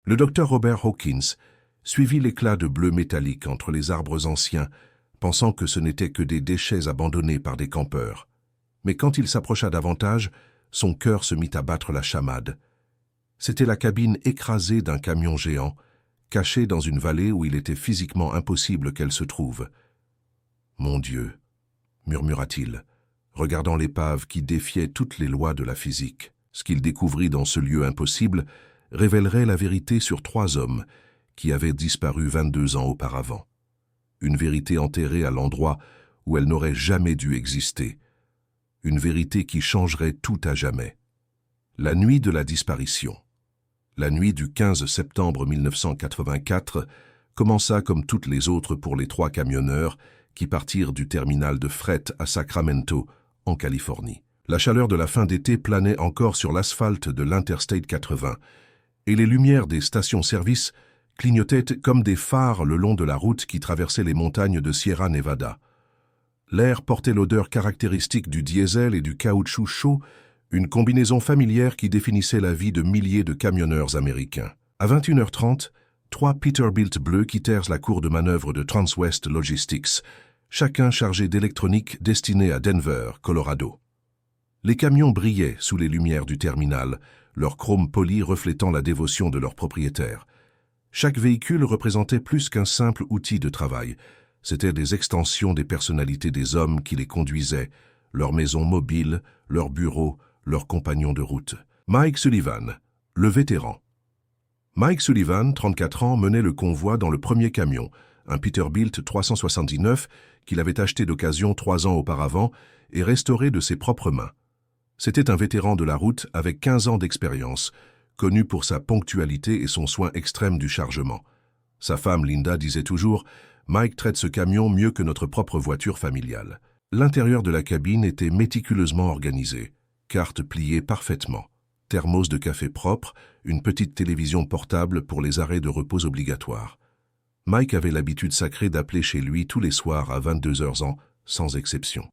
Le docteur Robert Hawkins suivit l'éclat de bleu métallique entre les arbres anciens, pensant que ce n'étaient que des déchets abandonnés par des campeurs. Mais quand il s'approcha davantage, son cœur se mit à battre la chamade. C'était la cabine écrasée d'un camion géant, cachée dans une vallée où il était physiquement impossible qu'elle se trouve. « Mon Dieu !» murmura-t-il, regardant l'épave qui défiait toutes les lois de la physique. Ce qu'il découvrit dans ce lieu impossible révélerait la vérité sur 3 hommes qui avaient disparu 22 ans auparavant. Une vérité enterrée à l'endroit où elle n'aurait jamais dû exister. Une vérité qui changerait tout à jamais. La nuit de la disparition. La nuit du 15 septembre 1984 commença comme toutes les autres pour les 3 camionneurs qui partirent du terminal de fret à Sacramento, en Californie. La chaleur de la fin d'été planait encore sur l'asphalte de l'Interstate 80, et les lumières des stations-service clignotaient comme des phares le long de la route qui traversait les montagnes de Sierra Nevada. L'air portait l'odeur caractéristique du diesel et du caoutchouc chaud, une combinaison familière qui définissait la vie de milliers de camionneurs américains. À 21h30, 3 Peterbilt bleus quittèrent la cour de manœuvre de Transwest Logistics, chacun chargé d'électronique destinée à Denver, Colorado. Les camions brillaient sous les lumières du terminal, leur chrome poli reflétant la dévotion de leur propriétaire. Chaque véhicule représentait plus qu'un simple outil de travail. C'étaient des extensions des personnalités des hommes qui les conduisaient, leurs maisons mobiles, leurs bureaux, leurs compagnons de route. Mike Sullivan, le vétéran. Mike Sullivan, 34 ans, menait le convoi dans le premier camion, un Peterbilt 379 qu'il avait acheté d'occasion 3 ans auparavant et restauré de ses propres mains. C'était un vétéran de la route avec 15 ans d'expérience, connu pour sa ponctualité et son soin extrême du chargement. Sa femme Linda disait toujours « Mike traite ce camion mieux que notre propre voiture familiale ». L'intérieur de la cabine était méticuleusement organisé, cartes pliées parfaitement, thermos de café propre, une petite télévision portable pour les arrêts de repos obligatoires. Mike avait l'habitude sacrée d'appeler chez lui tous les soirs à 22h ans, sans exception.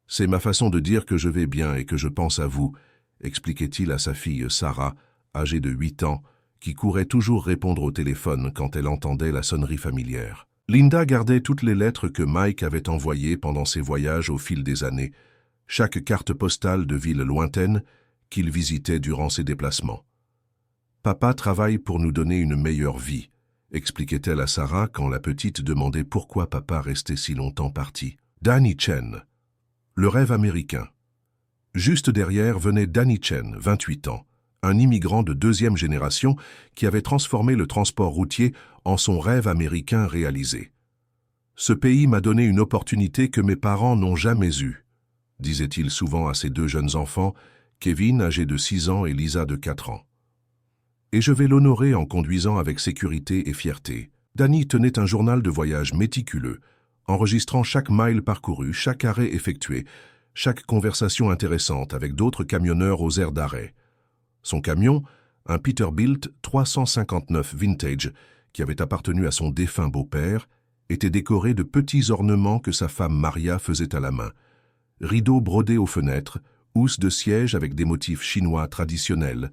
« C'est ma façon de dire que je vais bien et que je pense à vous », expliquait-il à sa fille Sarah, âgée de 8 ans, qui courait toujours répondre au téléphone quand elle entendait la sonnerie familière. Linda gardait toutes les lettres que Mike avait envoyées pendant ses voyages au fil des années, chaque carte postale de ville lointaine qu'il visitait durant ses déplacements. « Papa travaille pour nous donner une meilleure vie », expliquait-elle à Sarah quand la petite demandait pourquoi papa restait si longtemps parti. Danny Chen, le rêve américain. Juste derrière venait Danny Chen, 28 ans, un immigrant de 2e génération qui avait transformé le transport routier en son rêve américain réalisé. « Ce pays m'a donné une opportunité que mes parents n'ont jamais eue », disait-il souvent à ses 2 jeunes enfants, Kevin, âgé de 6 ans, et Lisa, de 4 ans. Et je vais l'honorer en conduisant avec sécurité et fierté. Danny tenait un journal de voyage méticuleux, enregistrant chaque mile parcouru, chaque arrêt effectué, chaque conversation intéressante avec d'autres camionneurs aux aires d'arrêt. Son camion, un Peterbilt 359 Vintage, qui avait appartenu à son défunt beau-père, était décoré de petits ornements que sa femme Maria faisait à la main. Rideaux brodés aux fenêtres, housses de siège avec des motifs chinois traditionnels,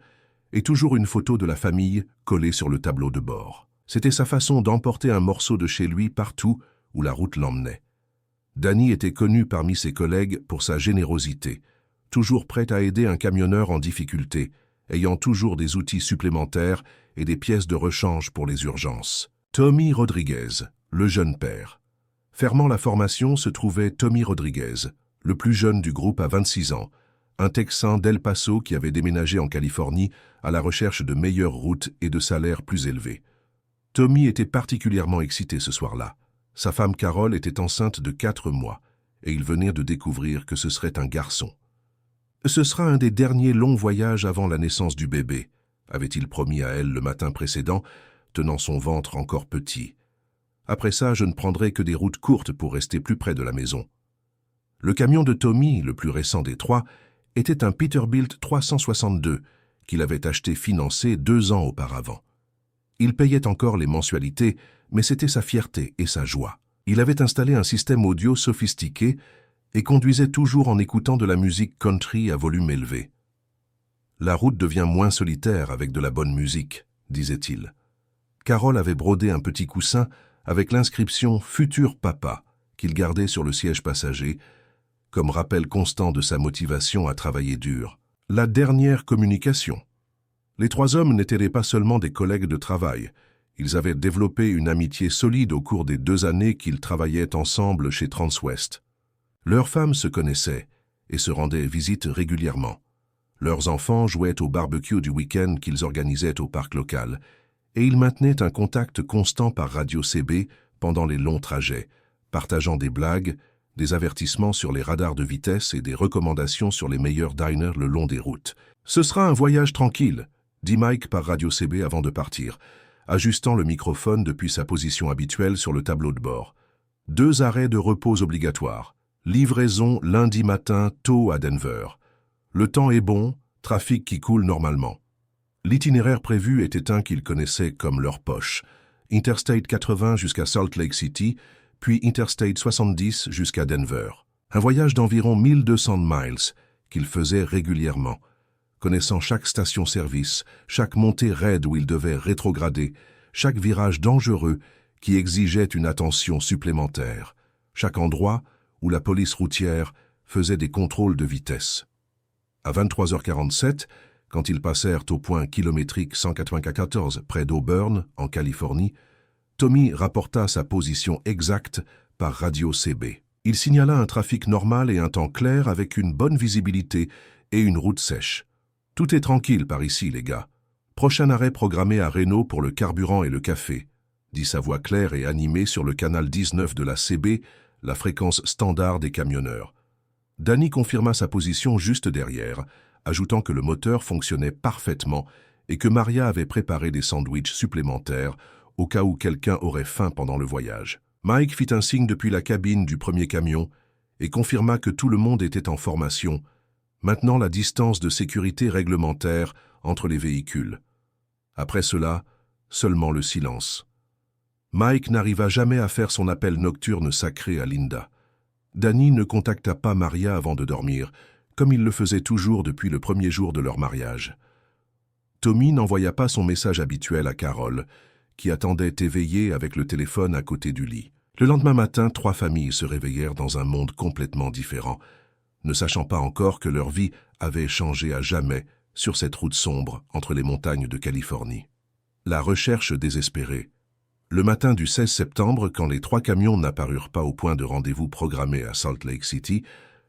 et toujours une photo de la famille collée sur le tableau de bord. C'était sa façon d'emporter un morceau de chez lui partout où la route l'emmenait. Danny était connu parmi ses collègues pour sa générosité, toujours prêt à aider un camionneur en difficulté, ayant toujours des outils supplémentaires et des pièces de rechange pour les urgences. Tommy Rodriguez, le jeune père. Fermant la formation se trouvait Tommy Rodriguez, le plus jeune du groupe à 26 ans, un Texan d'El Paso qui avait déménagé en Californie à la recherche de meilleures routes et de salaires plus élevés. Tommy était particulièrement excité ce soir-là. Sa femme Carole était enceinte de 4 mois et il venait de découvrir que ce serait un garçon. « Ce sera un des derniers longs voyages avant la naissance du bébé », avait-il promis à elle le matin précédent, tenant son ventre encore petit. « Après ça, je ne prendrai que des routes courtes pour rester plus près de la maison. » Le camion de Tommy, le plus récent des 3, était un Peterbilt 362 qu'il avait acheté financé 2 ans auparavant. Il payait encore les mensualités, mais c'était sa fierté et sa joie. Il avait installé un système audio sophistiqué et conduisait toujours en écoutant de la musique country à volume élevé. « La route devient moins solitaire avec de la bonne musique », disait-il. Carol avait brodé un petit coussin avec l'inscription « Futur papa » qu'il gardait sur le siège passager, comme rappel constant de sa motivation à travailler dur. La dernière communication. Les trois hommes n'étaient pas seulement des collègues de travail. Ils avaient développé une amitié solide au cours des 2 années qu'ils travaillaient ensemble chez Transwest. Leurs femmes se connaissaient et se rendaient visite régulièrement. Leurs enfants jouaient au barbecue du week-end qu'ils organisaient au parc local, et ils maintenaient un contact constant par radio CB pendant les longs trajets, partageant des blagues, des avertissements sur les radars de vitesse et des recommandations sur les meilleurs diners le long des routes. « Ce sera un voyage tranquille », dit Mike par radio CB avant de partir, ajustant le microphone depuis sa position habituelle sur le tableau de bord. 2 arrêts de repos obligatoires. Livraison lundi matin tôt à Denver. Le temps est bon, trafic qui coule normalement. L'itinéraire prévu était un qu'ils connaissaient comme leur poche. Interstate 80 jusqu'à Salt Lake City, puis Interstate 70 jusqu'à Denver. Un voyage d'environ 1200 miles qu'ils faisaient régulièrement, connaissant chaque station-service, chaque montée raide où ils devaient rétrograder, chaque virage dangereux qui exigeait une attention supplémentaire, chaque endroit où la police routière faisait des contrôles de vitesse. À 23h47, quand ils passèrent au point kilométrique 194 près d'Auburn, en Californie, Tommy rapporta sa position exacte par radio CB. Il signala un trafic normal et un temps clair avec une bonne visibilité et une route sèche. « Tout est tranquille par ici, les gars. Prochain arrêt programmé à Reno pour le carburant et le café », dit sa voix claire et animée sur le canal 19 de la CB, la fréquence standard des camionneurs. Danny confirma sa position juste derrière, ajoutant que le moteur fonctionnait parfaitement et que Maria avait préparé des sandwichs supplémentaires au cas où quelqu'un aurait faim pendant le voyage. Mike fit un signe depuis la cabine du premier camion et confirma que tout le monde était en formation, maintenant la distance de sécurité réglementaire entre les véhicules. Après cela, seulement le silence. Mike n'arriva jamais à faire son appel nocturne sacré à Linda. Danny ne contacta pas Maria avant de dormir, comme il le faisait toujours depuis le premier jour de leur mariage. Tommy n'envoya pas son message habituel à Carol, qui attendait éveillée avec le téléphone à côté du lit. Le lendemain matin, 3 familles se réveillèrent dans un monde complètement différent, ne sachant pas encore que leur vie avait changé à jamais sur cette route sombre entre les montagnes de Californie. La recherche désespérée. Le matin du 16 septembre, quand les 3 camions n'apparurent pas au point de rendez-vous programmé à Salt Lake City,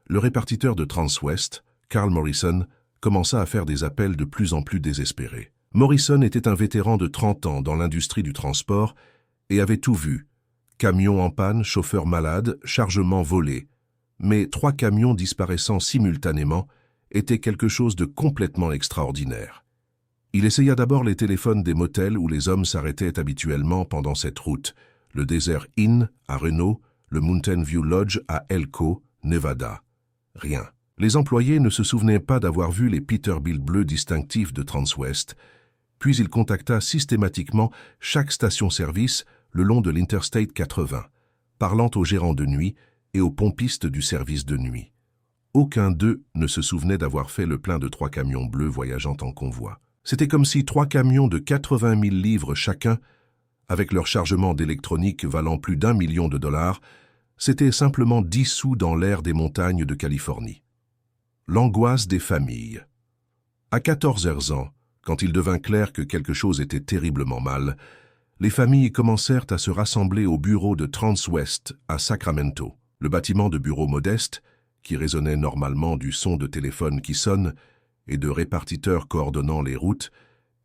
le répartiteur de Transwest, Carl Morrison, commença à faire des appels de plus en plus désespérés. Morrison était un vétéran de 30 ans dans l'industrie du transport et avait tout vu. Camions en panne, chauffeurs malades, chargements volés. Mais 3 camions disparaissant simultanément était quelque chose de complètement extraordinaire. Il essaya d'abord les téléphones des motels où les hommes s'arrêtaient habituellement pendant cette route, le Desert Inn à Reno, le Mountain View Lodge à Elko, Nevada. Rien. Les employés ne se souvenaient pas d'avoir vu les Peterbilt bleus distinctifs de Transwest, puis il contacta systématiquement chaque station-service le long de l'Interstate 80, parlant aux gérants de nuit et aux pompistes du service de nuit. Aucun d'eux ne se souvenait d'avoir fait le plein de 3 camions bleus voyageant en convoi. C'était comme si 3 camions de 80 000 livres chacun, avec leur chargement d'électronique valant plus d'1 million de dollars, s'étaient simplement dissous dans l'air des montagnes de Californie. L'angoisse des familles. À 14 ans, quand il devint clair que quelque chose était terriblement mal, les familles commencèrent à se rassembler au bureau de Transwest à Sacramento. Le bâtiment de bureau modeste, qui résonnait normalement du son de téléphone qui sonne et de répartiteurs coordonnant les routes,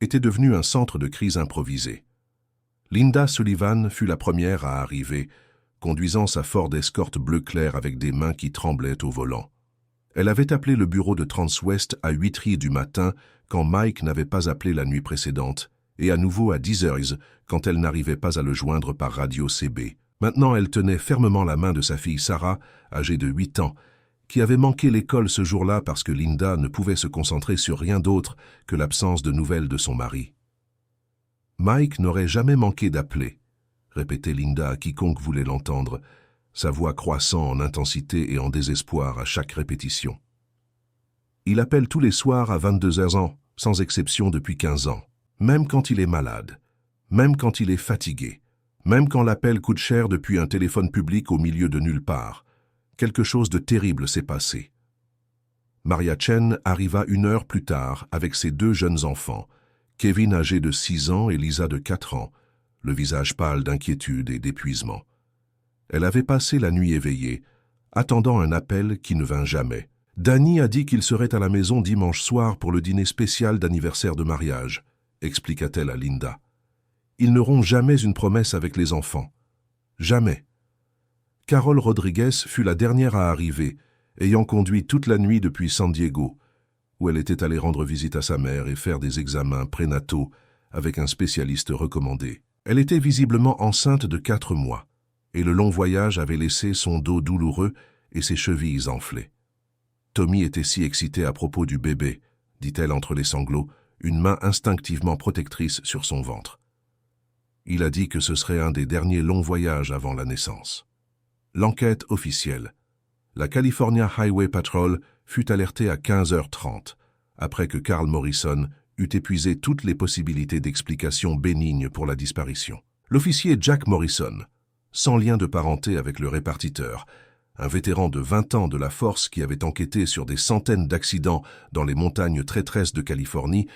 était devenu un centre de crise improvisé. Linda Sullivan fut la première à arriver, conduisant sa Ford Escort bleu clair avec des mains qui tremblaient au volant. Elle avait appelé le bureau de Transwest à 8h du matin quand Mike n'avait pas appelé la nuit précédente, et à nouveau à 10h quand elle n'arrivait pas à le joindre par radio CB. Maintenant, elle tenait fermement la main de sa fille Sarah, âgée de 8 ans, qui avait manqué l'école ce jour-là parce que Linda ne pouvait se concentrer sur rien d'autre que l'absence de nouvelles de son mari. « Mike n'aurait jamais manqué d'appeler », répétait Linda à quiconque voulait l'entendre, sa voix croissant en intensité et en désespoir à chaque répétition. « Il appelle tous les soirs à 22h, sans exception depuis 15 ans. Même quand il est malade, même quand il est fatigué, même quand l'appel coûte cher depuis un téléphone public au milieu de nulle part, quelque chose de terrible s'est passé. Maria Chen arriva 1 heure plus tard avec ses 2 jeunes enfants, Kevin âgé de 6 ans et Lisa de 4 ans, le visage pâle d'inquiétude et d'épuisement. Elle avait passé la nuit éveillée, attendant un appel qui ne vint jamais. Danny a dit qu'il serait à la maison dimanche soir pour le dîner spécial d'anniversaire de mariage, expliqua-t-elle à Linda. Ils n'auront jamais une promesse avec les enfants. Jamais. Carol Rodriguez fut la dernière à arriver, ayant conduit toute la nuit depuis San Diego, où elle était allée rendre visite à sa mère et faire des examens prénataux avec un spécialiste recommandé. Elle était visiblement enceinte de 4 mois, et le long voyage avait laissé son dos douloureux et ses chevilles enflées. Tommy était si excité à propos du bébé, dit-elle entre les sanglots, une main instinctivement protectrice sur son ventre. Il a dit que ce serait un des derniers longs voyages avant la naissance. L'enquête officielle. La California Highway Patrol fut alertée à 15h30, après que Carl Morrison eut épuisé toutes les possibilités d'explication bénigne pour la disparition. L'officier Jack Morrison, sans lien de parenté avec le répartiteur, un vétéran de 20 ans de la force qui avait enquêté sur des centaines d'accidents dans les montagnes traîtresses de Californie,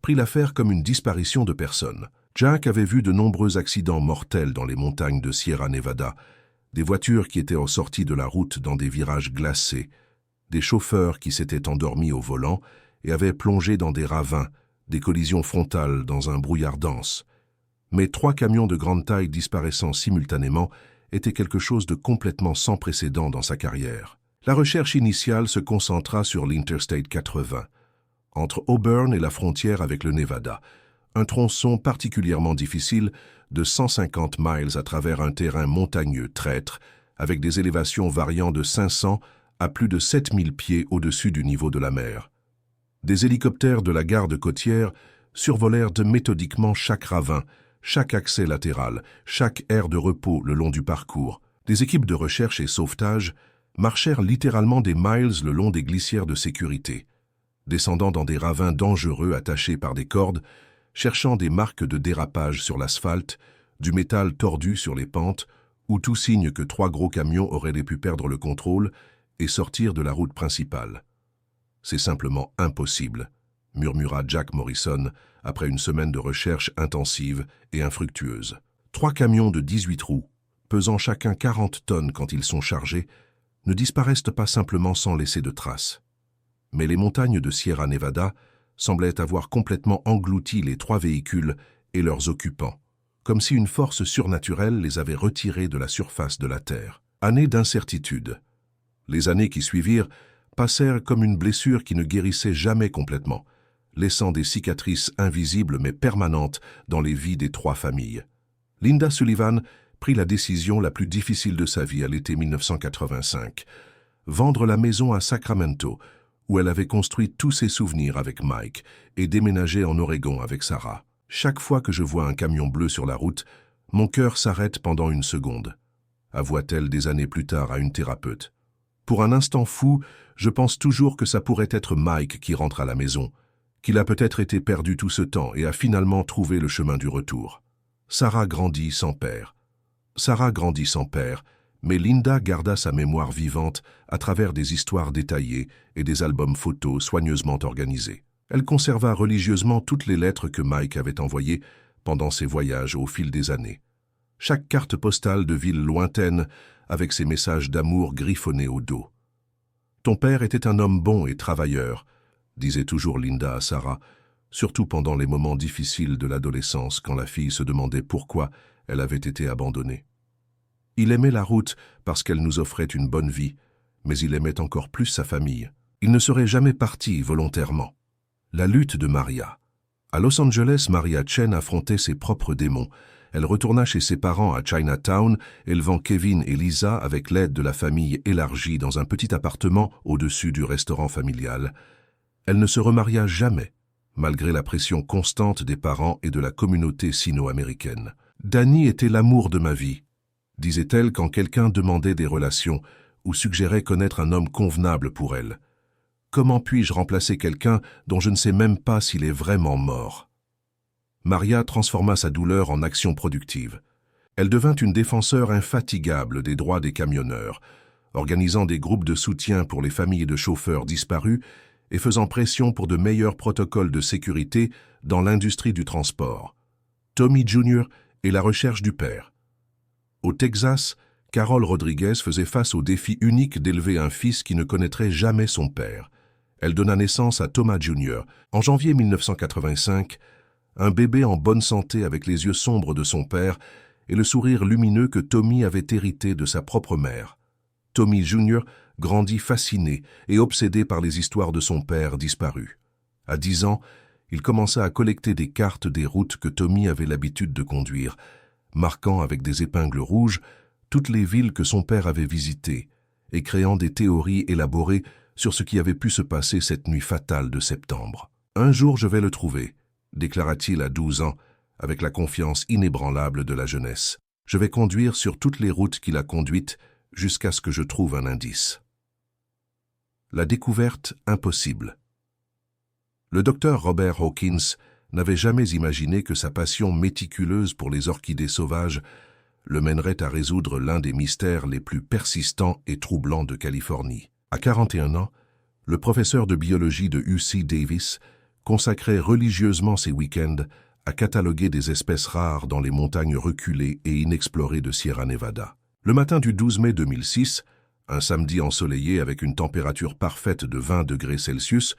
prit l'affaire comme une disparition de personnes. Jack avait vu de nombreux accidents mortels dans les montagnes de Sierra Nevada, des voitures qui étaient sorties de la route dans des virages glacés, des chauffeurs qui s'étaient endormis au volant et avaient plongé dans des ravins, des collisions frontales dans un brouillard dense. Mais 3 camions de grande taille disparaissant simultanément était quelque chose de complètement sans précédent dans sa carrière. La recherche initiale se concentra sur l'Interstate 80, entre Auburn et la frontière avec le Nevada, un tronçon particulièrement difficile de 150 miles à travers un terrain montagneux traître, avec des élévations variant de 500 à plus de 7000 pieds au-dessus du niveau de la mer. Des hélicoptères de la garde côtière survolèrent méthodiquement chaque ravin, chaque accès latéral, chaque aire de repos le long du parcours. Des équipes de recherche et sauvetage marchèrent littéralement des miles le long des glissières de sécurité, descendant dans des ravins dangereux attachés par des cordes, cherchant des marques de dérapage sur l'asphalte, du métal tordu sur les pentes, ou tout signe que 3 gros camions auraient pu perdre le contrôle et sortir de la route principale. « C'est simplement impossible », murmura Jack Morrison après une semaine de recherche intensive et infructueuse. 3 camions de 18 roues, pesant chacun 40 tonnes quand ils sont chargés, ne disparaissent pas simplement sans laisser de traces. Mais les montagnes de Sierra Nevada semblaient avoir complètement englouti les 3 véhicules et leurs occupants, comme si une force surnaturelle les avait retirés de la surface de la Terre. Années d'incertitude. Les années qui suivirent passèrent comme une blessure qui ne guérissait jamais complètement, laissant des cicatrices invisibles mais permanentes dans les vies des 3 familles. Linda Sullivan prit la décision la plus difficile de sa vie à l'été 1985, vendre la maison à Sacramento, où elle avait construit tous ses souvenirs avec Mike, et déménager en Oregon avec Sarah. Chaque fois que je vois un camion bleu sur la route, mon cœur s'arrête pendant une seconde, avoua-t-elle des années plus tard à une thérapeute. Pour un instant fou, je pense toujours que ça pourrait être Mike qui rentre à la maison, qu'il a peut-être été perdu tout ce temps et a finalement trouvé le chemin du retour. Sarah grandit sans père. Mais Linda garda sa mémoire vivante à travers des histoires détaillées et des albums photos soigneusement organisés. Elle conserva religieusement toutes les lettres que Mike avait envoyées pendant ses voyages au fil des années. Chaque carte postale de ville lointaine avec ses messages d'amour griffonnés au dos. « Ton père était un homme bon et travailleur », disait toujours Linda à Sarah, surtout pendant les moments difficiles de l'adolescence quand la fille se demandait pourquoi elle avait été abandonnée. Il aimait la route parce qu'elle nous offrait une bonne vie, mais il aimait encore plus sa famille. Il ne serait jamais parti volontairement. La lutte de Maria. À Los Angeles, Maria Chen affrontait ses propres démons. Elle retourna chez ses parents à Chinatown, élevant Kevin et Lisa avec l'aide de la famille élargie dans un petit appartement au-dessus du restaurant familial. Elle ne se remaria jamais, malgré la pression constante des parents et de la communauté sino-américaine. « Danny était l'amour de ma vie », disait-elle quand quelqu'un demandait des relations ou suggérait connaître un homme convenable pour elle. « Comment puis-je remplacer quelqu'un dont je ne sais même pas s'il est vraiment mort ?» Maria transforma sa douleur en action productive. Elle devint une défenseur infatigable des droits des camionneurs, organisant des groupes de soutien pour les familles de chauffeurs disparus et faisant pression pour de meilleurs protocoles de sécurité dans l'industrie du transport. Tommy Jr. et la recherche du père. Au Texas, Carol Rodriguez faisait face au défi unique d'élever un fils qui ne connaîtrait jamais son père. Elle donna naissance à Thomas Jr. en janvier 1985, un bébé en bonne santé avec les yeux sombres de son père et le sourire lumineux que Tommy avait hérité de sa propre mère. Tommy Jr. grandit fasciné et obsédé par les histoires de son père disparu. À 10 ans, il commença à collecter des cartes des routes que Tommy avait l'habitude de conduire, marquant avec des épingles rouges toutes les villes que son père avait visitées et créant des théories élaborées sur ce qui avait pu se passer cette nuit fatale de septembre. « Un jour, je vais le trouver », déclara-t-il à 12 ans, avec la confiance inébranlable de la jeunesse. « Je vais conduire sur toutes les routes qu'il a conduites jusqu'à ce que je trouve un indice. » La découverte impossible. Le docteur Robert Hawkins n'avait jamais imaginé que sa passion méticuleuse pour les orchidées sauvages le mènerait à résoudre l'un des mystères les plus persistants et troublants de Californie. À 41 ans, le professeur de biologie de UC Davis consacrait religieusement ses week-ends à cataloguer des espèces rares dans les montagnes reculées et inexplorées de Sierra Nevada. Le matin du 12 mai 2006, un samedi ensoleillé avec une température parfaite de 20 degrés Celsius,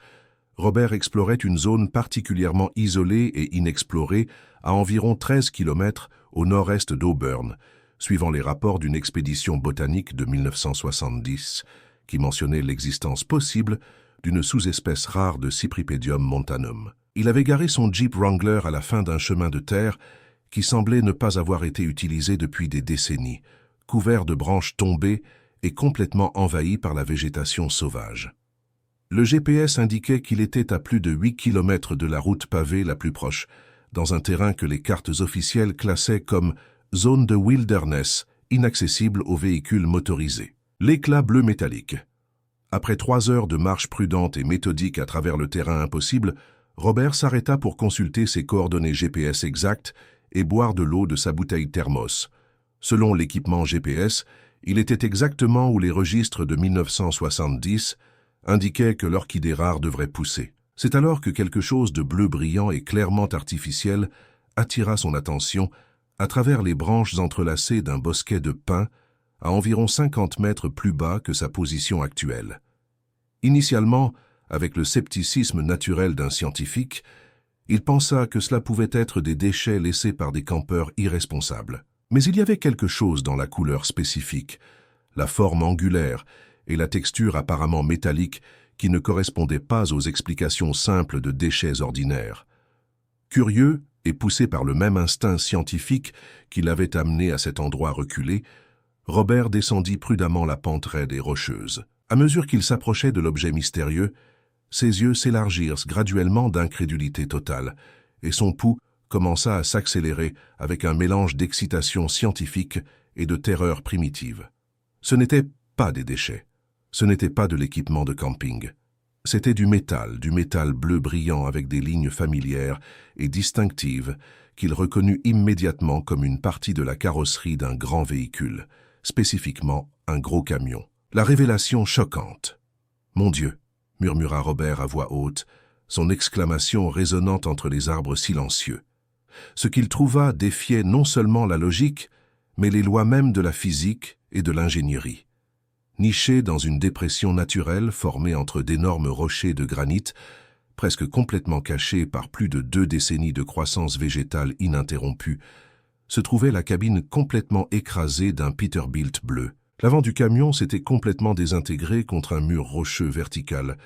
Robert explorait une zone particulièrement isolée et inexplorée à environ 13 km au nord-est d'Auburn, suivant les rapports d'une expédition botanique de 1970 qui mentionnait l'existence possible d'une sous-espèce rare de Cypripedium montanum. Il avait garé son Jeep Wrangler à la fin d'un chemin de terre qui semblait ne pas avoir été utilisé depuis des décennies, couvert de branches tombées et complètement envahi par la végétation sauvage. Le GPS indiquait qu'il était à plus de 8 km de la route pavée la plus proche, dans un terrain que les cartes officielles classaient comme « zone de wilderness » inaccessible aux véhicules motorisés. L'éclat bleu métallique. Après 3 heures de marche prudente et méthodique à travers le terrain impossible, Robert s'arrêta pour consulter ses coordonnées GPS exactes et boire de l'eau de sa bouteille thermos. Selon l'équipement GPS, il était exactement où les registres de 1970 indiquaient que l'orchidée rare devrait pousser. C'est alors que quelque chose de bleu brillant et clairement artificiel attira son attention à travers les branches entrelacées d'un bosquet de pins à environ 50 mètres plus bas que sa position actuelle. Initialement, avec le scepticisme naturel d'un scientifique, il pensa que cela pouvait être des déchets laissés par des campeurs irresponsables. Mais il y avait quelque chose dans la couleur spécifique, la forme angulaire et la texture apparemment métallique qui ne correspondaient pas aux explications simples de déchets ordinaires. Curieux et poussé par le même instinct scientifique qui l'avait amené à cet endroit reculé, Robert descendit prudemment la pente raide et rocheuse. À mesure qu'il s'approchait de l'objet mystérieux, ses yeux s'élargirent graduellement d'incrédulité totale, et son pouls commença à s'accélérer avec un mélange d'excitation scientifique et de terreur primitive. Ce n'était pas des déchets, ce n'était pas de l'équipement de camping. C'était du métal bleu brillant avec des lignes familières et distinctives qu'il reconnut immédiatement comme une partie de la carrosserie d'un grand véhicule, spécifiquement un gros camion. La révélation choquante. « Mon Dieu !» murmura Robert à voix haute, son exclamation résonnant entre les arbres silencieux. Ce qu'il trouva défiait non seulement la logique, mais les lois mêmes de la physique et de l'ingénierie. Niché dans une dépression naturelle formée entre d'énormes rochers de granit, presque complètement cachés par plus de 2 décennies de croissance végétale ininterrompue, se trouvait la cabine complètement écrasée d'un Peterbilt bleu. L'avant du camion s'était complètement désintégré contre un mur rocheux vertical,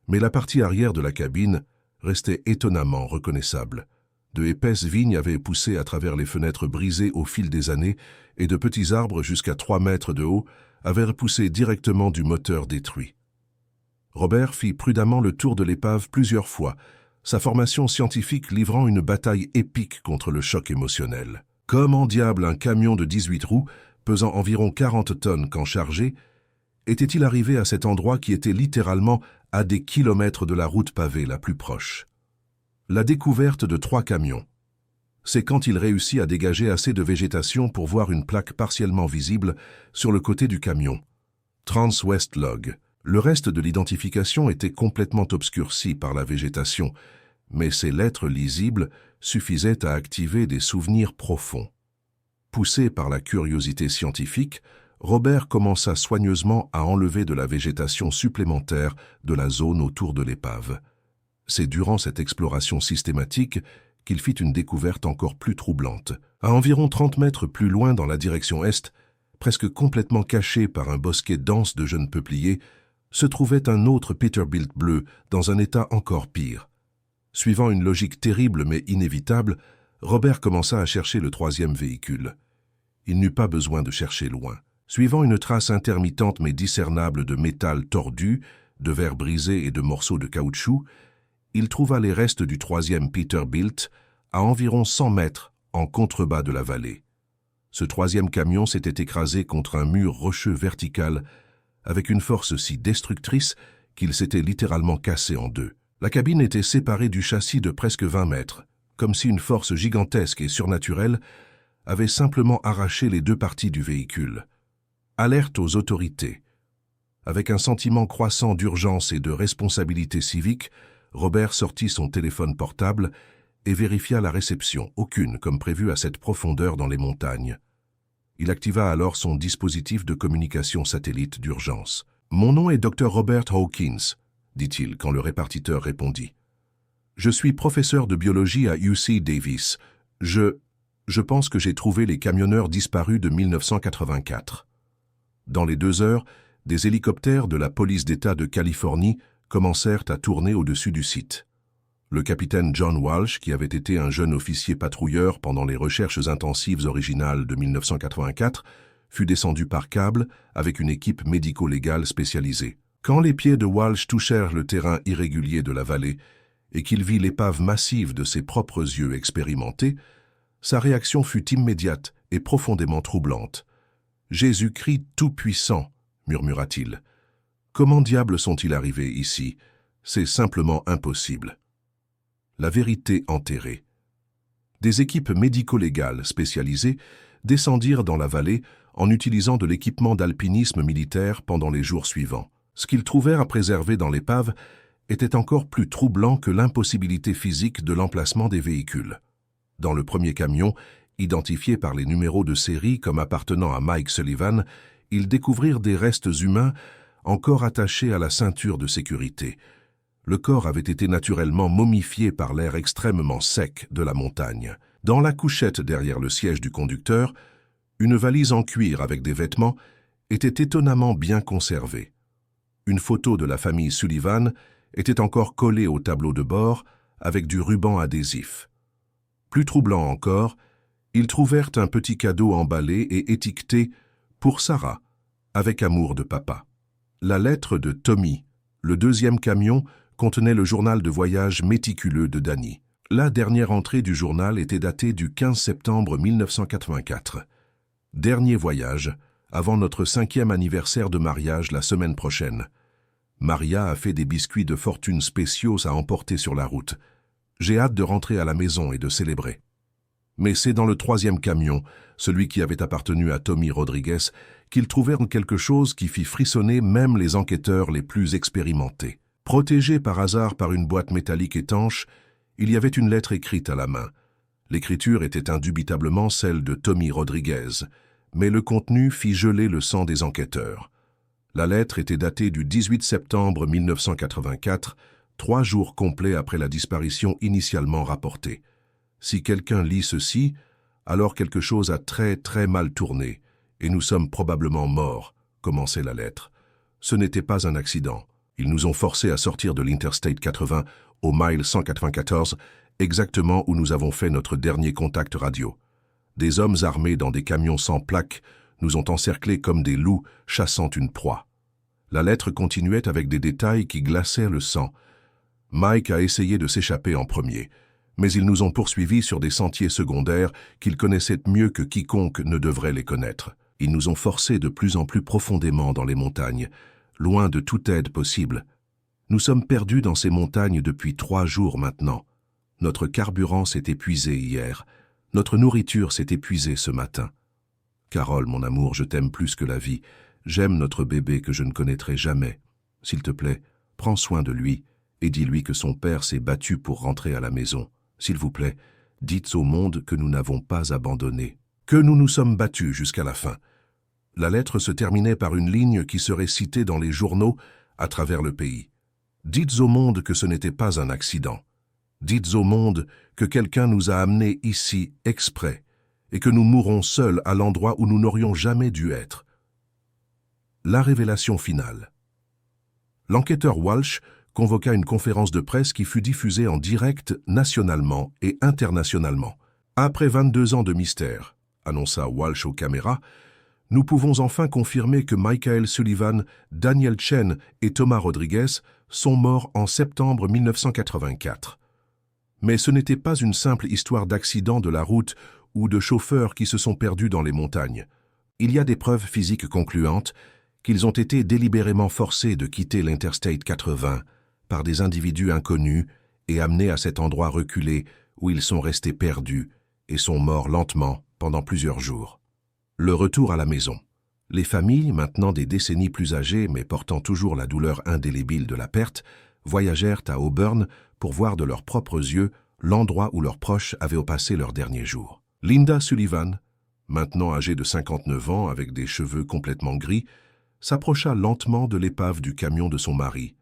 mais la partie arrière de la cabine restait étonnamment reconnaissable. De épaisses vignes avaient poussé à travers les fenêtres brisées au fil des années et de petits arbres jusqu'à 3 mètres de haut avaient repoussé directement du moteur détruit. Robert fit prudemment le tour de l'épave plusieurs fois, sa formation scientifique livrant une bataille épique contre le choc émotionnel. Comment diable un camion de 18 roues, pesant environ 40 tonnes quand chargé, était-il arrivé à cet endroit qui était littéralement à des kilomètres de la route pavée la plus proche? La découverte de 3 camions, C'est quand il réussit à dégager assez de végétation pour voir une plaque partiellement visible sur le côté du camion. Trans-West Log. Le reste de l'identification était complètement obscurci par la végétation, mais ces lettres lisibles suffisaient à activer des souvenirs profonds. Poussé par la curiosité scientifique, Robert commença soigneusement à enlever de la végétation supplémentaire de la zone autour de l'épave. C'est durant cette exploration systématique qu'il fit une découverte encore plus troublante. À environ 30 mètres plus loin dans la direction est, presque complètement caché par un bosquet dense de jeunes peupliers, se trouvait un autre Peterbilt bleu dans un état encore pire. Suivant une logique terrible mais inévitable, Robert commença à chercher le troisième véhicule. Il n'eut pas besoin de chercher loin. Suivant une trace intermittente mais discernable de métal tordu, de verre brisé et de morceaux de caoutchouc, il trouva les restes du troisième Peterbilt à environ 100 mètres en contrebas de la vallée. Ce troisième camion s'était écrasé contre un mur rocheux vertical avec une force si destructrice qu'il s'était littéralement cassé en deux. La cabine était séparée du châssis de presque 20 mètres, comme si une force gigantesque et surnaturelle avait simplement arraché les deux parties du véhicule. Alerte aux autorités. Avec un sentiment croissant d'urgence et de responsabilité civique, Robert sortit son téléphone portable et vérifia la réception, aucune comme prévu à cette profondeur dans les montagnes. Il activa alors son dispositif de communication satellite d'urgence. « Mon nom est Dr. Robert Hawkins », dit-il quand le répartiteur répondit. « Je suis professeur de biologie à UC Davis. Je pense que j'ai trouvé les camionneurs disparus de 1984. » Dans les 2 heures, des hélicoptères de la police d'État de Californie commencèrent à tourner au-dessus du site. Le capitaine John Walsh, qui avait été un jeune officier patrouilleur pendant les recherches intensives originales de 1984, fut descendu par câble avec une équipe médico-légale spécialisée. Quand les pieds de Walsh touchèrent le terrain irrégulier de la vallée et qu'il vit l'épave massive de ses propres yeux expérimentés, sa réaction fut immédiate et profondément troublante. « Jésus-Christ tout-puissant », murmura-t-il. « Comment diable sont-ils arrivés ici? C'est simplement impossible. » La vérité enterrée. Des équipes médico-légales spécialisées descendirent dans la vallée en utilisant de l'équipement d'alpinisme militaire pendant les jours suivants. Ce qu'ils trouvèrent à préserver dans l'épave était encore plus troublant que l'impossibilité physique de l'emplacement des véhicules. Dans le premier camion, identifié par les numéros de série comme appartenant à Mike Sullivan, ils découvrirent des restes humains encore attachés à la ceinture de sécurité. Le corps avait été naturellement momifié par l'air extrêmement sec de la montagne. Dans la couchette derrière le siège du conducteur, une valise en cuir avec des vêtements était étonnamment bien conservée. Une photo de la famille Sullivan était encore collée au tableau de bord avec du ruban adhésif. Plus troublant encore, ils trouvèrent un petit cadeau emballé et étiqueté « Pour Sarah, avec amour de papa ». La lettre de Tommy, le deuxième camion, contenait le journal de voyage méticuleux de Danny. La dernière entrée du journal était datée du 15 septembre 1984. Dernier voyage, avant notre 5e anniversaire de mariage la semaine prochaine. Maria a fait des biscuits de fortune spéciaux à emporter sur la route. J'ai hâte de rentrer à la maison et de célébrer. Mais c'est dans le 3e camion, celui qui avait appartenu à Tommy Rodriguez, qu'ils trouvèrent quelque chose qui fit frissonner même les enquêteurs les plus expérimentés. Protégé par hasard par une boîte métallique étanche, il y avait une lettre écrite à la main. L'écriture était indubitablement celle de Tommy Rodriguez, mais le contenu fit geler le sang des enquêteurs. La lettre était datée du 18 septembre 1984, 3 jours complets après la disparition initialement rapportée. Si quelqu'un lit ceci, alors quelque chose a très mal tourné, et nous sommes probablement morts, commençait la lettre. Ce n'était pas un accident. Ils nous ont forcés à sortir de l'Interstate 80 au mile 194, exactement où nous avons fait notre dernier contact radio. Des hommes armés dans des camions sans plaques nous ont encerclés comme des loups chassant une proie. La lettre continuait avec des détails qui glaçaient le sang. Mike a essayé de s'échapper en premier, mais ils nous ont poursuivis sur des sentiers secondaires qu'ils connaissaient mieux que quiconque ne devrait les connaître. Ils nous ont forcés de plus en plus profondément dans les montagnes, loin de toute aide possible. Nous sommes perdus dans ces montagnes depuis 3 jours maintenant. Notre carburant s'est épuisé hier. Notre nourriture s'est épuisée ce matin. Carol, mon amour, je t'aime plus que la vie. J'aime notre bébé que je ne connaîtrai jamais. S'il te plaît, prends soin de lui et dis-lui que son père s'est battu pour rentrer à la maison. S'il vous plaît, dites au monde que nous n'avons pas abandonné, que nous nous sommes battus jusqu'à la fin. La lettre se terminait par une ligne qui serait citée dans les journaux à travers le pays. Dites au monde que ce n'était pas un accident. Dites au monde que quelqu'un nous a amenés ici exprès et que nous mourrons seuls à l'endroit où nous n'aurions jamais dû être. La révélation finale. L'enquêteur Walsh convoqua une conférence de presse qui fut diffusée en direct nationalement et internationalement. Après 22 ans de mystère, annonça Walsh aux caméras, nous pouvons enfin confirmer que Michael Sullivan, Daniel Chen et Thomas Rodriguez sont morts en septembre 1984. Mais ce n'était pas une simple histoire d'accident de la route ou de chauffeurs qui se sont perdus dans les montagnes. Il y a des preuves physiques concluantes qu'ils ont été délibérément forcés de quitter l'Interstate 80 par des individus inconnus et amenés à cet endroit reculé où ils sont restés perdus et sont morts lentement pendant plusieurs jours. Le retour à la maison. Les familles, maintenant des décennies plus âgées mais portant toujours la douleur indélébile de la perte, voyagèrent à Auburn pour voir de leurs propres yeux l'endroit où leurs proches avaient passé leurs derniers jours. Linda Sullivan, maintenant âgée de 59 ans avec des cheveux complètement gris, s'approcha lentement de l'épave du camion de son mari.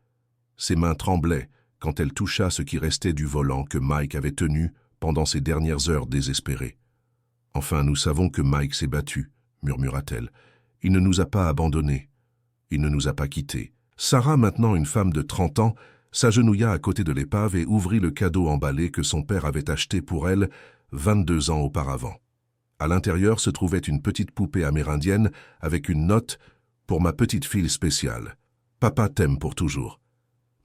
Ses mains tremblaient quand elle toucha ce qui restait du volant que Mike avait tenu pendant ses dernières heures désespérées. « Enfin, nous savons que Mike s'est battu, » murmura-t-elle. « Il ne nous a pas abandonnés. Il ne nous a pas quittés. » Sarah, maintenant une femme de 30 ans, s'agenouilla à côté de l'épave et ouvrit le cadeau emballé que son père avait acheté pour elle 22 ans auparavant. À l'intérieur se trouvait une petite poupée amérindienne avec une note « Pour ma petite fille spéciale. Papa t'aime pour toujours. »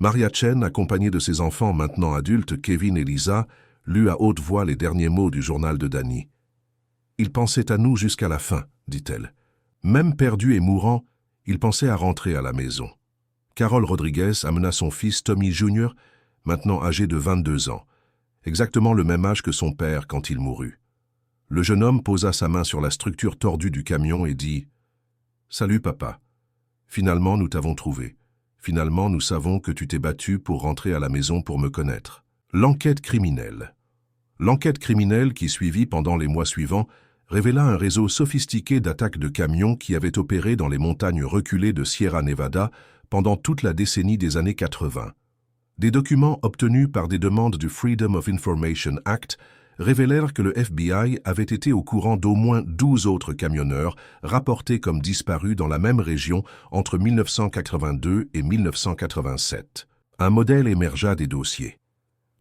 Maria Chen, accompagnée de ses enfants maintenant adultes, Kevin et Lisa, lut à haute voix les derniers mots du journal de Danny. « Il pensait à nous jusqu'à la fin, dit-elle. Même perdu et mourant, il pensait à rentrer à la maison. » Carol Rodriguez amena son fils Tommy Jr., maintenant âgé de 22 ans, exactement le même âge que son père quand il mourut. Le jeune homme posa sa main sur la structure tordue du camion et dit « Salut papa. Finalement nous t'avons trouvé. Finalement nous savons que tu t'es battu pour rentrer à la maison pour me connaître. » L'enquête criminelle. L'enquête criminelle qui suivit pendant les mois suivants révéla un réseau sophistiqué d'attaques de camions qui avait opéré dans les montagnes reculées de Sierra Nevada pendant toute la décennie des années 80. Des documents obtenus par des demandes du Freedom of Information Act révélèrent que le FBI avait été au courant d'au moins 12 autres camionneurs rapportés comme disparus dans la même région entre 1982 et 1987. Un modèle émergea des dossiers.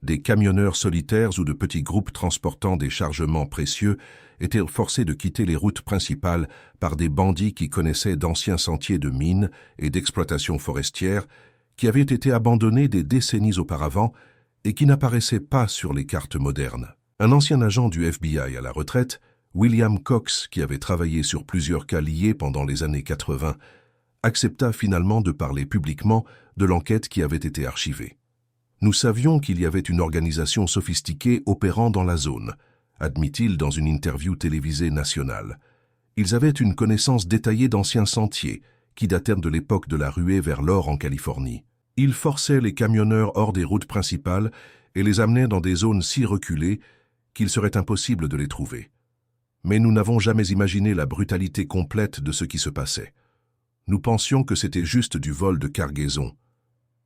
Des camionneurs solitaires ou de petits groupes transportant des chargements précieux étaient forcés de quitter les routes principales par des bandits qui connaissaient d'anciens sentiers de mines et d'exploitation forestière qui avaient été abandonnés des décennies auparavant et qui n'apparaissaient pas sur les cartes modernes. Un ancien agent du FBI à la retraite, William Cox, qui avait travaillé sur plusieurs cas liés pendant les années 80, accepta finalement de parler publiquement de l'enquête qui avait été archivée. Nous savions qu'il y avait une organisation sophistiquée opérant dans la zone, admit-il dans une interview télévisée nationale. Ils avaient une connaissance détaillée d'anciens sentiers, qui datèrent de l'époque de la ruée vers l'or en Californie. Ils forçaient les camionneurs hors des routes principales et les amenaient dans des zones si reculées qu'il serait impossible de les trouver. Mais nous n'avons jamais imaginé la brutalité complète de ce qui se passait. Nous pensions que c'était juste du vol de cargaison.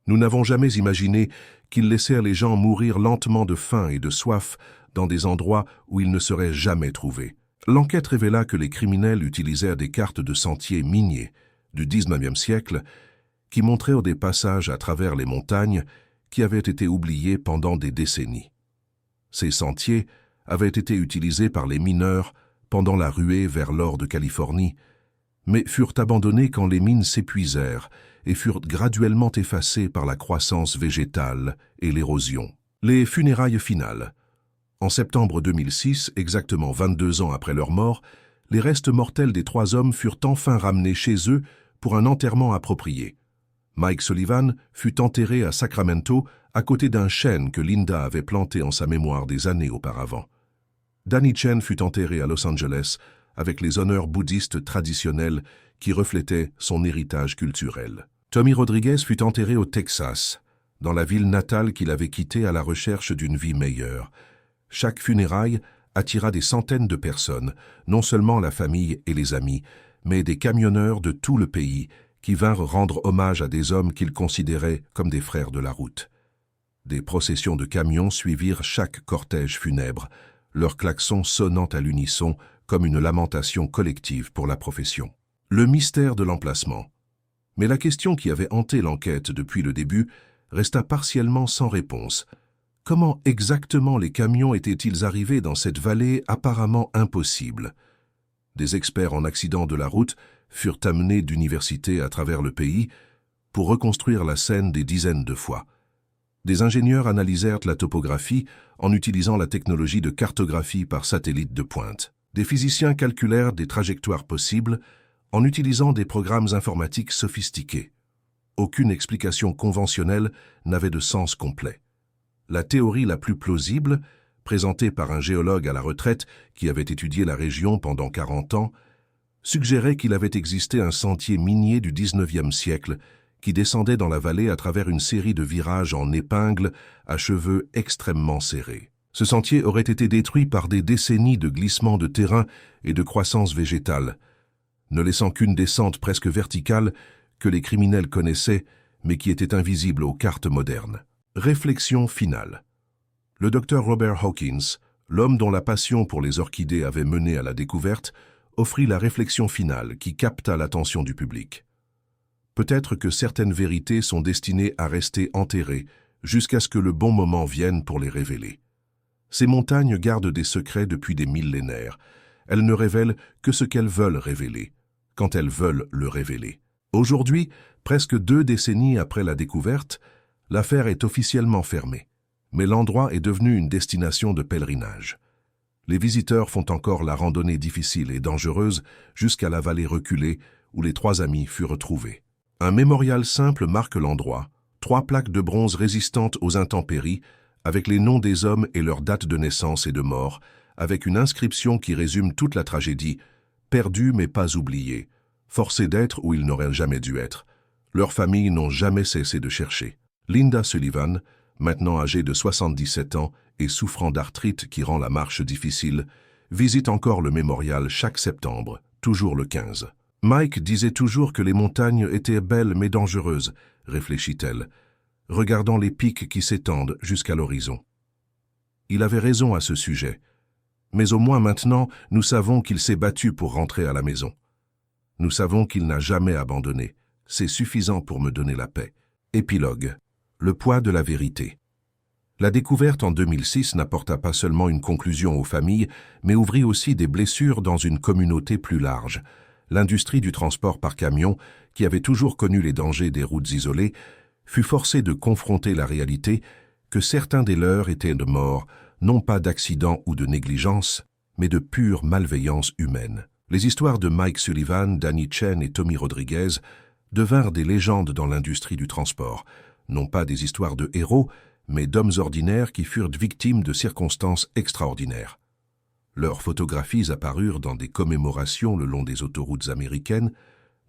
Nous n'avons jamais imaginé qu'ils laissèrent les gens mourir lentement de faim et de soif dans des endroits où ils ne seraient jamais trouvés. L'enquête révéla que les criminels utilisèrent des cartes de sentiers miniers du 19e siècle qui montraient des passages à travers les montagnes qui avaient été oubliés pendant des décennies. Ces sentiers avaient été utilisés par les mineurs pendant la ruée vers l'or de Californie, mais furent abandonnés quand les mines s'épuisèrent et furent graduellement effacés par la croissance végétale et l'érosion. Les funérailles finales. En septembre 2006, exactement 22 ans après leur mort, les restes mortels des 3 hommes furent enfin ramenés chez eux pour un enterrement approprié. Mike Sullivan fut enterré à Sacramento à côté d'un chêne que Linda avait planté en sa mémoire des années auparavant. Danny Chen fut enterré à Los Angeles avec les honneurs bouddhistes traditionnels qui reflétaient son héritage culturel. Tommy Rodriguez fut enterré au Texas, dans la ville natale qu'il avait quittée à la recherche d'une vie meilleure. Chaque funéraille attira des centaines de personnes, non seulement la famille et les amis, mais des camionneurs de tout le pays qui vinrent rendre hommage à des hommes qu'ils considéraient comme des frères de la route. Des processions de camions suivirent chaque cortège funèbre, leurs klaxons sonnant à l'unisson comme une lamentation collective pour la profession. Le mystère de l'emplacement. Mais la question qui avait hanté l'enquête depuis le début resta partiellement sans réponse. Comment exactement les camions étaient-ils arrivés dans cette vallée apparemment impossible? Des experts en accidents de la route furent amenés d'universités à travers le pays pour reconstruire la scène des dizaines de fois. Des ingénieurs analysèrent la topographie en utilisant la technologie de cartographie par satellite de pointe. Des physiciens calculèrent des trajectoires possibles en utilisant des programmes informatiques sophistiqués. Aucune explication conventionnelle n'avait de sens complet. La théorie la plus plausible, présentée par un géologue à la retraite qui avait étudié la région pendant 40 ans, suggérait qu'il avait existé un sentier minier du XIXe siècle qui descendait dans la vallée à travers une série de virages en épingles à cheveux extrêmement serrés. Ce sentier aurait été détruit par des décennies de glissements de terrain et de croissance végétale, ne laissant qu'une descente presque verticale que les criminels connaissaient, mais qui était invisible aux cartes modernes. Réflexion finale. Le docteur Robert Hawkins, l'homme dont la passion pour les orchidées avait mené à la découverte, offrit la réflexion finale qui capta l'attention du public. Peut-être que certaines vérités sont destinées à rester enterrées jusqu'à ce que le bon moment vienne pour les révéler. Ces montagnes gardent des secrets depuis des millénaires. Elles ne révèlent que ce qu'elles veulent révéler, quand elles veulent le révéler. Aujourd'hui, presque 2 décennies après la découverte, l'affaire est officiellement fermée, mais l'endroit est devenu une destination de pèlerinage. Les visiteurs font encore la randonnée difficile et dangereuse jusqu'à la vallée reculée où les 3 amis furent retrouvés. Un mémorial simple marque l'endroit, 3 plaques de bronze résistantes aux intempéries, avec les noms des hommes et leur date de naissance et de mort, avec une inscription qui résume toute la tragédie, perdus mais pas oubliés, forcés d'être où ils n'auraient jamais dû être. Leurs familles n'ont jamais cessé de chercher. Linda Sullivan, maintenant âgée de 77 ans et souffrant d'arthrite qui rend la marche difficile, visite encore le mémorial chaque septembre, toujours le 15. Mike disait toujours que les montagnes étaient belles mais dangereuses, réfléchit-elle, regardant les pics qui s'étendent jusqu'à l'horizon. Il avait raison à ce sujet, mais au moins maintenant, nous savons qu'il s'est battu pour rentrer à la maison. Nous savons qu'il n'a jamais abandonné. C'est suffisant pour me donner la paix. Épilogue. Le poids de la vérité. La découverte en 2006 n'apporta pas seulement une conclusion aux familles, mais ouvrit aussi des blessures dans une communauté plus large. L'industrie du transport par camion, qui avait toujours connu les dangers des routes isolées, fut forcée de confronter la réalité que certains des leurs étaient de morts, non pas d'accident ou de négligence, mais de pure malveillance humaine. Les histoires de Mike Sullivan, Danny Chen et Tommy Rodriguez devinrent des légendes dans l'industrie du transport, non pas des histoires de héros, mais d'hommes ordinaires qui furent victimes de circonstances extraordinaires. Leurs photographies apparurent dans des commémorations le long des autoroutes américaines,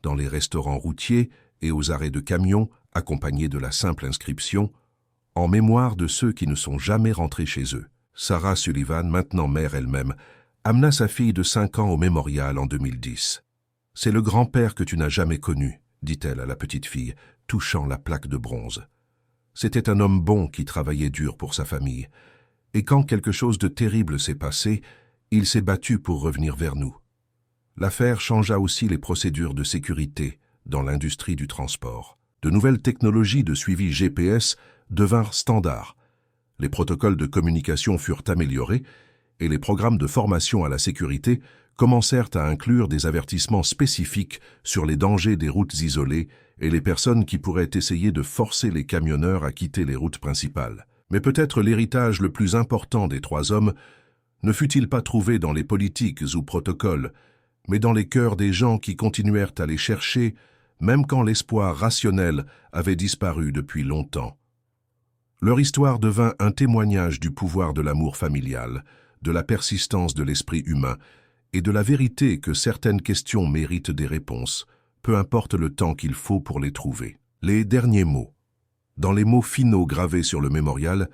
dans les restaurants routiers et aux arrêts de camions, accompagnés de la simple inscription « En mémoire de ceux qui ne sont jamais rentrés chez eux ». Sarah Sullivan, maintenant mère elle-même, amena sa fille de 5 ans au mémorial en 2010. « C'est le grand-père que tu n'as jamais connu », dit-elle à la petite fille, touchant la plaque de bronze. C'était un homme bon qui travaillait dur pour sa famille. Et quand quelque chose de terrible s'est passé, il s'est battu pour revenir vers nous. L'affaire changea aussi les procédures de sécurité dans l'industrie du transport. De nouvelles technologies de suivi GPS devinrent standards. Les protocoles de communication furent améliorés et les programmes de formation à la sécurité commencèrent à inclure des avertissements spécifiques sur les dangers des routes isolées et les personnes qui pourraient essayer de forcer les camionneurs à quitter les routes principales. Mais peut-être l'héritage le plus important des 3 hommes ne fut-il pas trouvé dans les politiques ou protocoles, mais dans les cœurs des gens qui continuèrent à les chercher, même quand l'espoir rationnel avait disparu depuis longtemps. Leur histoire devint un témoignage du pouvoir de l'amour familial, de la persistance de l'esprit humain et de la vérité que certaines questions méritent des réponses, peu importe le temps qu'il faut pour les trouver. Les derniers mots. Dans les mots finaux gravés sur le mémorial,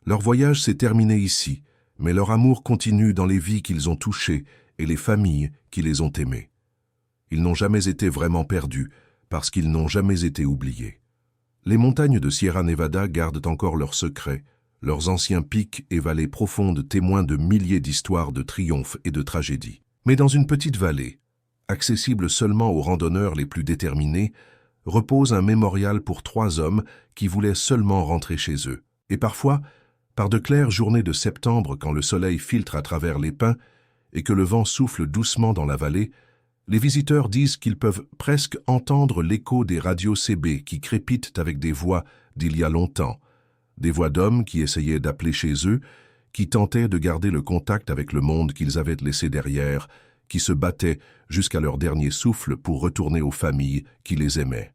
leur voyage s'est terminé ici, mais leur amour continue dans les vies qu'ils ont touchées et les familles qui les ont aimées. Ils n'ont jamais été vraiment perdus, parce qu'ils n'ont jamais été oubliés. Les montagnes de Sierra Nevada gardent encore leurs secrets, leurs anciens pics et vallées profondes témoins de milliers d'histoires de triomphes et de tragédies. Mais dans une petite vallée, accessible seulement aux randonneurs les plus déterminés, repose un mémorial pour 3 hommes qui voulaient seulement rentrer chez eux. Et parfois, par de claires journées de septembre quand le soleil filtre à travers les pins et que le vent souffle doucement dans la vallée, les visiteurs disent qu'ils peuvent presque entendre l'écho des radios CB qui crépitent avec des voix d'il y a longtemps, des voix d'hommes qui essayaient d'appeler chez eux, qui tentaient de garder le contact avec le monde qu'ils avaient laissé derrière, qui se battaient jusqu'à leur dernier souffle pour retourner aux familles qui les aimaient.